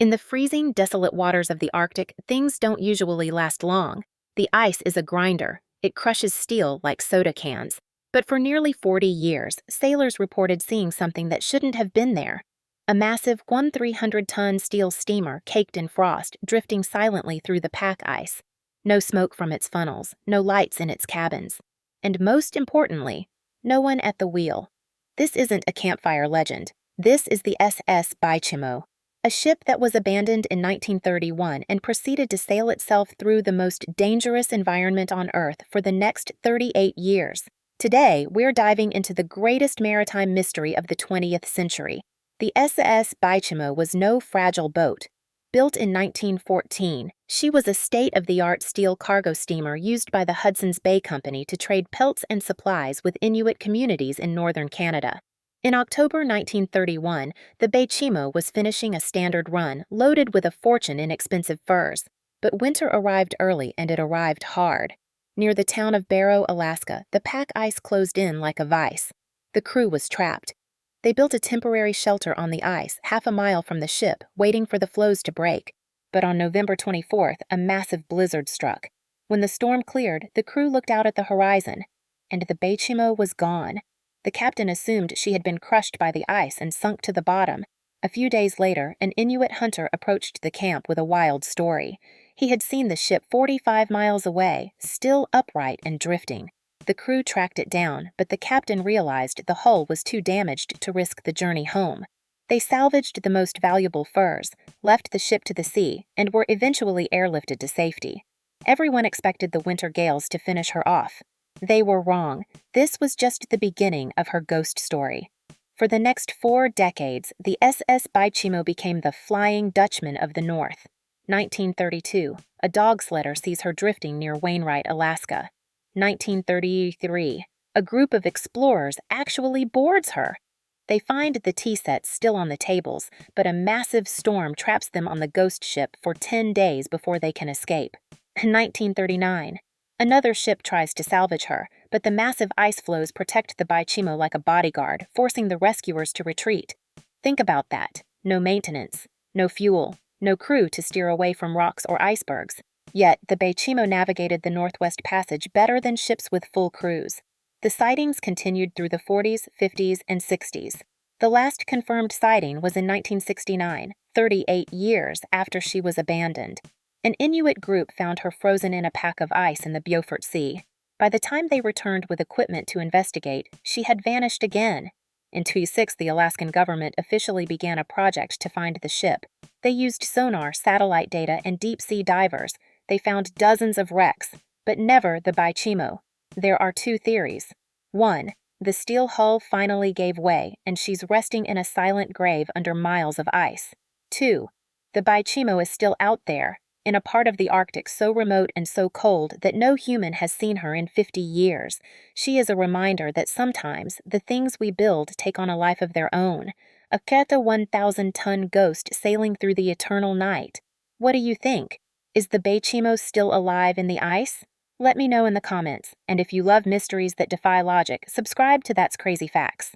In the freezing, desolate waters of the Arctic, things don't usually last long. The ice is a grinder. It crushes steel like soda cans. But for nearly 40 years, sailors reported seeing something that shouldn't have been there. A massive 1,300-ton steel steamer caked in frost, drifting silently through the pack ice. No smoke from its funnels, no lights in its cabins. And most importantly, no one at the wheel. This isn't a campfire legend. This is the SS Baychimo, a ship that was abandoned in 1931 and proceeded to sail itself through the most dangerous environment on Earth for the next 38 years. Today, we're diving into the greatest maritime mystery of the 20th century. The SS Baychimo was no fragile boat. Built in 1914, she was a state-of-the-art steel cargo steamer used by the Hudson's Bay Company to trade pelts and supplies with Inuit communities in northern Canada. In October 1931, the Baychimo was finishing a standard run loaded with a fortune in expensive furs. But winter arrived early and it arrived hard. Near the town of Barrow, Alaska, the pack ice closed in like a vice. The crew was trapped. They built a temporary shelter on the ice, half a mile from the ship, waiting for the floes to break. But on November 24th, a massive blizzard struck. When the storm cleared, the crew looked out at the horizon, and the Baychimo was gone. The captain assumed she had been crushed by the ice and sunk to the bottom. A few days later, an Inuit hunter approached the camp with a wild story. He had seen the ship 45 miles away, still upright and drifting. The crew tracked it down, but the captain realized the hull was too damaged to risk the journey home. They salvaged the most valuable furs, left the ship to the sea, and were eventually airlifted to safety. Everyone expected the winter gales to finish her off. They were wrong. This was just the beginning of her ghost story. For the next 4 decades, the SS Baychimo became the Flying Dutchman of the North. 1932, a dog sledder sees her drifting near Wainwright, Alaska. 1933, a group of explorers actually boards her. They find the tea sets still on the tables, but a massive storm traps them on the ghost ship for 10 days before they can escape. 1939, another ship tries to salvage her, but the massive ice floes protect the Baychimo like a bodyguard, forcing the rescuers to retreat. Think about that. No maintenance, no fuel, no crew to steer away from rocks or icebergs. Yet, the Baychimo navigated the Northwest Passage better than ships with full crews. The sightings continued through the 40s, 50s, and 60s. The last confirmed sighting was in 1969, 38 years after she was abandoned. An Inuit group found her frozen in a pack of ice in the Beaufort Sea. By the time they returned with equipment to investigate, she had vanished again. In 2006, the Alaskan government officially began a project to find the ship. They used sonar, satellite data, and deep-sea divers. They found dozens of wrecks, but never the Baychimo. There are 2 theories. 1. The steel hull finally gave way, and she's resting in a silent grave under miles of ice. 2. The Baychimo is still out there, in a part of the Arctic so remote and so cold that no human has seen her in 50 years. She is a reminder that sometimes the things we build take on a life of their own. A Keta 1,000-ton ghost sailing through the eternal night. What do you think? Is the Baychimo still alive in the ice? Let me know in the comments, and if you love mysteries that defy logic, subscribe to That's Crazy Facts.